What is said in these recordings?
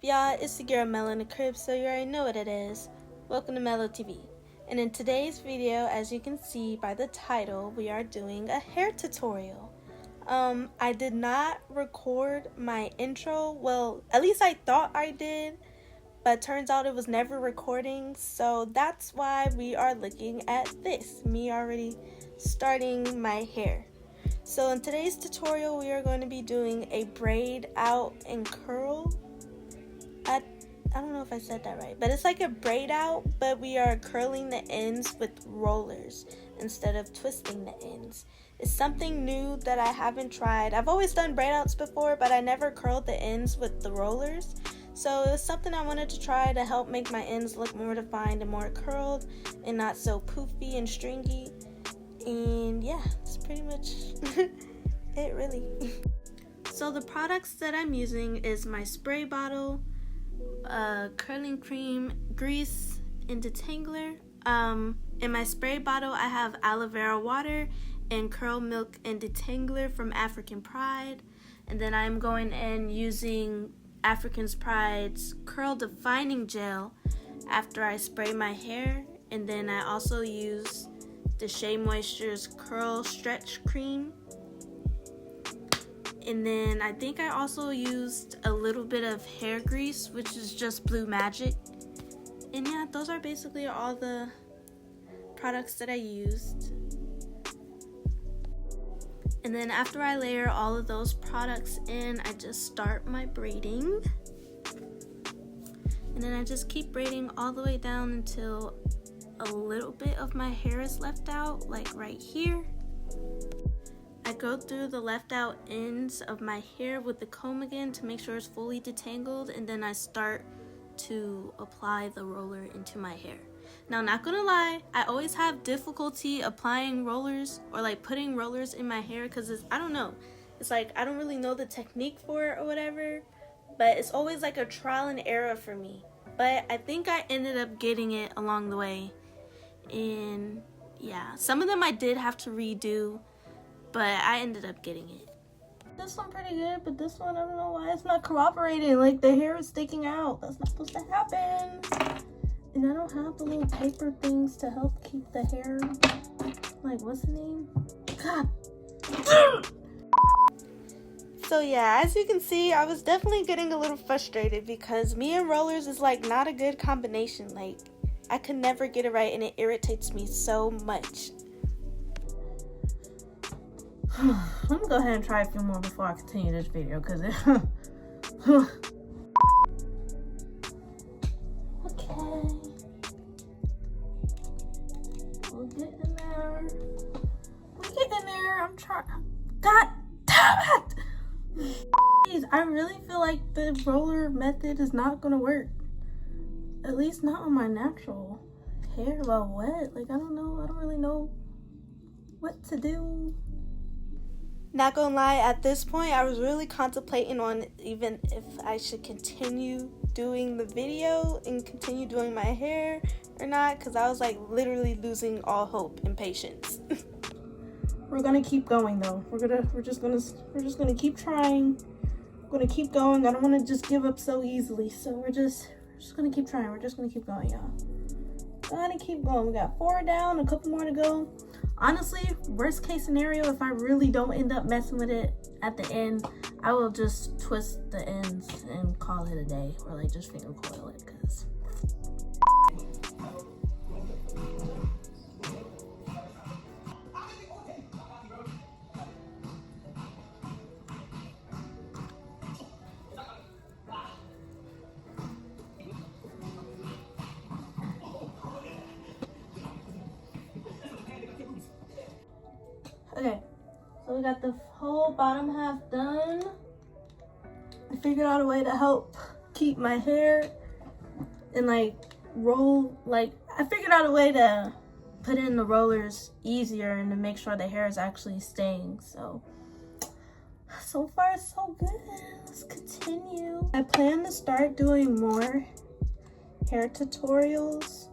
y'all? It's the girl Mel in the crib, so you already know what it is. Welcome to Mellow TV. And in today's video, as you can see by the title, we are doing a hair tutorial. I did not record my intro. Well, at least I thought I did, but turns out it was never recording. So that's why we are looking at this. Me already starting my hair. So in today's tutorial, we are going to be doing a braid out and curl. I don't know if I said that right, but it's like a braid out, but we are curling the ends with rollers instead of twisting the ends. It's something new that I haven't tried. I've always done braid outs before, but I never curled the ends with the rollers. So it was something I wanted to try to help make my ends look more defined and more curled and not so poofy and stringy. And yeah, it's pretty much it really. So the products that I'm using is my spray bottle, curling cream, grease, and detangler. In my spray bottle I have aloe vera water and curl milk and detangler from African Pride. And then I'm going in using African Pride's curl defining gel after I spray my hair. And then I also use the Shea Moisture's curl stretch cream. And then I think I also used a little bit of hair grease, which is just Blue Magic. And yeah, those are basically all the products that I used. And then after I layer all of those products in, I just start my braiding. And then I just keep braiding all the way down until a little bit of my hair is left out, like right here. I go through the left out ends of my hair with the comb again to make sure it's fully detangled, and then I start to apply the roller into my hair. Now, not gonna lie, I always have difficulty applying rollers or like putting rollers in my hair because I don't know. It's like I don't really know the technique for it or whatever, but it's always like a trial and error for me. But I think I ended up getting it along the way. And yeah, some of them I did have to redo, but I ended up getting it. This one pretty good, but this one I don't know why it's not cooperating. Like the hair is sticking out. That's not supposed to happen. And I don't have the little paper things to help keep the hair. Like, what's the name? God. So yeah, as you can see, I was definitely getting a little frustrated because me and rollers is like not a good combination. Like, I could never get it right and it irritates me so much. I'm gonna go ahead and try a few more before I continue this video because it okay. We'll get in there. We'll get in there. I'm trying. God damn it! Jeez, I really feel like the roller method is not gonna work. At least not on my natural hair. Well, what? Like, I don't know. I don't really know what to do. Not gonna lie, at this point, I was really contemplating on even if I should continue doing the video and continue doing my hair or not, because I was like literally losing all hope and patience. We're gonna keep going though. We're just gonna keep trying. We're gonna keep going. I don't want to just give up so easily. So we're just gonna keep trying. We're just gonna keep going, y'all. Gotta keep going. We got 4 down, a couple more to go. Honestly, worst case scenario, if I really don't end up messing with it at the end, I will just twist the ends and call it a day, or like just finger coil it, because okay, so we got the whole bottom half done. I figured out a way to help keep my hair and like roll, like I figured out a way to put in the rollers easier and to make sure the hair is actually staying. So far so good. Let's continue. I plan to start doing more hair tutorials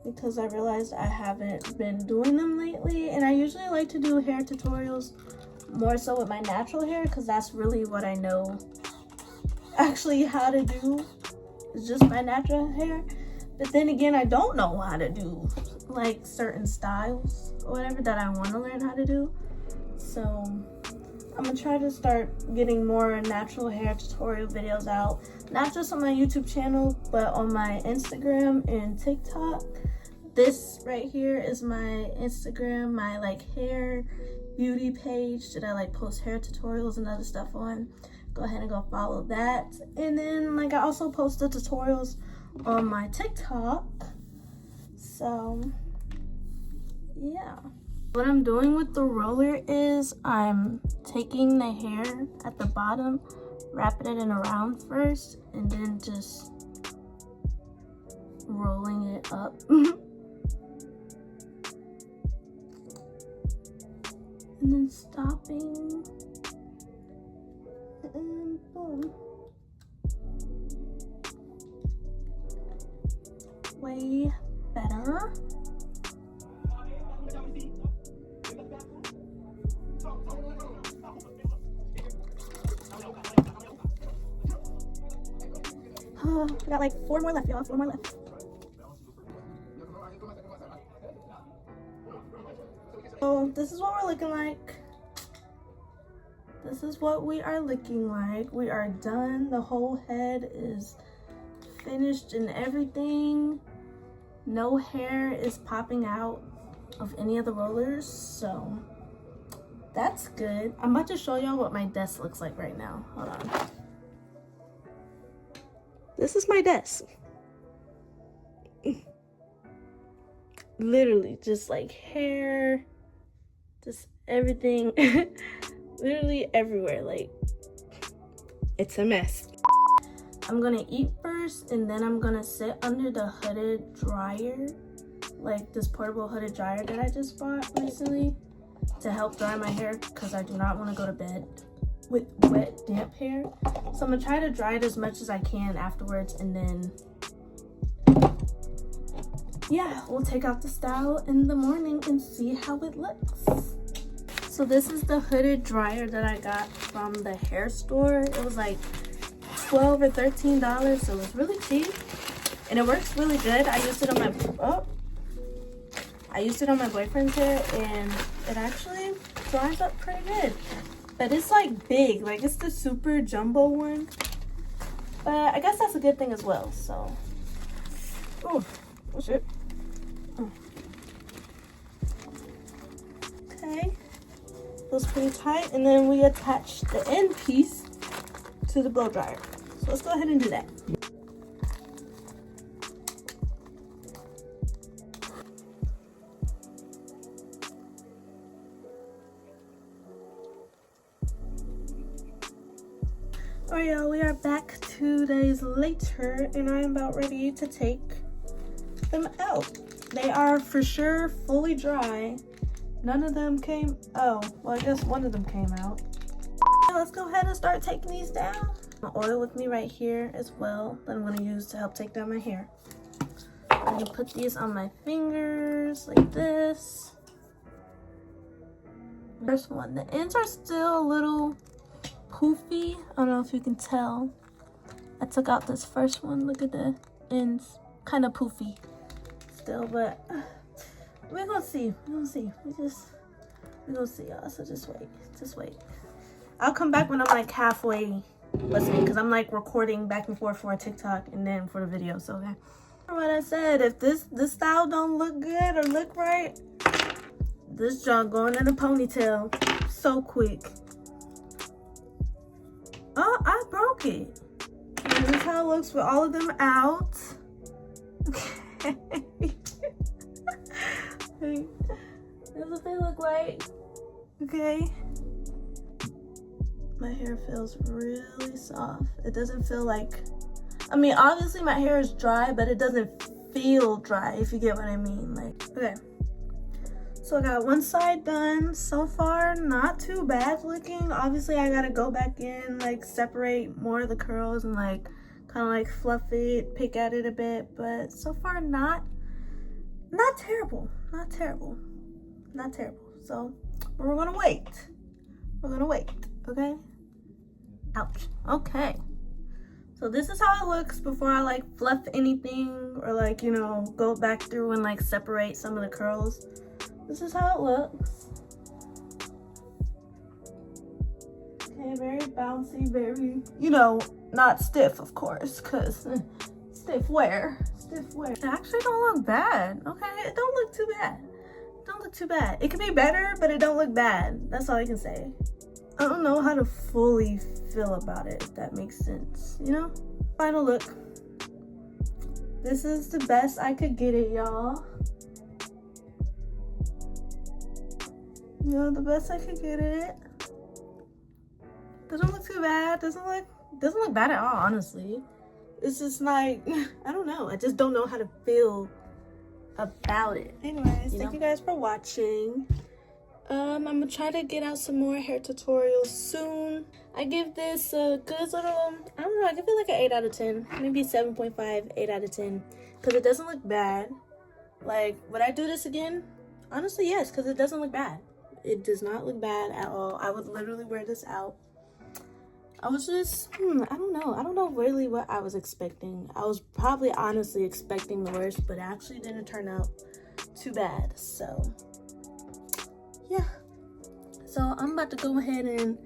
because I realized I haven't been doing them lately, and I usually like to do hair tutorials more so with my natural hair because that's really what I know actually how to do. It's just my natural hair. But then again, I don't know how to do like certain styles or whatever that I want to learn how to do. So I'm gonna try to start getting more natural hair tutorial videos out, not just on my YouTube channel, but on my Instagram and TikTok. This right here is my Instagram, my like hair beauty page that I like post hair tutorials and other stuff on. Go ahead and go follow that. And then like I also post the tutorials on my TikTok. So yeah. What I'm doing with the roller is I'm taking the hair at the bottom, wrapping it in a round first, and then just rolling it up. And then stopping, and boom. Way better. We got like 4 more left, y'all. 4 more left. So this is what we're looking like. This is what we are looking like. We are done. The whole head is finished and everything. No hair is popping out of any of the rollers, so that's good. I'm about to show y'all what my desk looks like right now. Hold on. This is my desk. Literally just like hair, just everything. Literally everywhere. Like, it's a mess. I'm gonna eat first, and then I'm gonna sit under the hooded dryer, like this portable hooded dryer that I just bought recently to help dry my hair, because I do not want to go to bed with wet, damp hair. So I'm gonna try to dry it as much as I can afterwards, and then yeah, we'll take out the style in the morning and see how it looks. So this is the hooded dryer that I got from the hair store. It was like $12 or $13, so it's really cheap, and it works really good. I used it on my boyfriend's hair, and it actually dries up pretty good. But it's like big, like it's the super jumbo one. But I guess that's a good thing as well. So, oh shit. Oh. Okay, feels pretty tight, and then we attach the end piece to the blow dryer. So let's go ahead and do that. Alright y'all, we are back 2 days later, and I am about ready to take them out. They are for sure fully dry. None of them came, oh, well I guess one of them came out. Let's go ahead and start taking these down. My oil with me right here as well that I'm going to use to help take down my hair. I'm going to put these on my fingers like this. First one, the ends are still a little poofy. I don't know if you can tell. I took out this first one. Look at the ends, kind of poofy still, but we're gonna see. We're gonna see. We're gonna see, y'all. So just wait. I'll come back when I'm like halfway listening, because I'm like recording back and forth for a TikTok and then for the video. So okay. What I said, if this style don't look good or look right, this junk going in a ponytail so quick. Oh, I broke it. This is how it looks with all of them out. Okay. This is what they look like. Okay. My hair feels really soft. It doesn't feel like, I mean, obviously my hair is dry, but it doesn't feel dry, if you get what I mean. Like, okay. So I got one side done. So far, not too bad looking. Obviously, I gotta go back in, like separate more of the curls and like kind of like fluff it, pick at it a bit. But so far, not terrible. Not terrible. So we're gonna wait. Okay. Ouch. Okay. So this is how it looks before I like fluff anything or like, you know, go back through and like separate some of the curls. This is how it looks. Okay, very bouncy, very, you know, not stiff, of course, because stiff wear. It actually don't look bad. Okay, it don't look too bad. Don't look too bad. It could be better, but it don't look bad. That's all I can say. I don't know how to fully feel about it, if that makes sense, you know? Final look. This is the best I could get it, y'all. You know, the best I could get it. Doesn't look too bad. Doesn't look bad at all, honestly. It's just like, I don't know. I just don't know how to feel about it. Anyways, thank you guys for watching. I'm gonna try to get out some more hair tutorials soon. I give this a good little, I don't know, I give it like an 8 out of 10. Maybe 7.5, 8 out of 10. Because it doesn't look bad. Like, would I do this again? Honestly, yes, because it doesn't look bad. It does not look bad at all. I would literally wear this out. I was just, I don't know really what I was expecting. I was probably honestly expecting the worst, but it actually didn't turn out too bad. So, yeah. So I'm about to go ahead and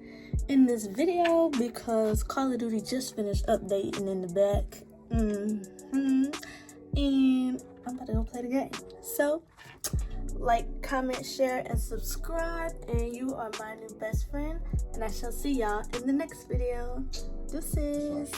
end this video because Call of Duty just finished updating in the back. And I'm about to go play the game. So, like, comment, share, and subscribe. And you are my new best friend. And I shall see y'all in the next video. Deuces.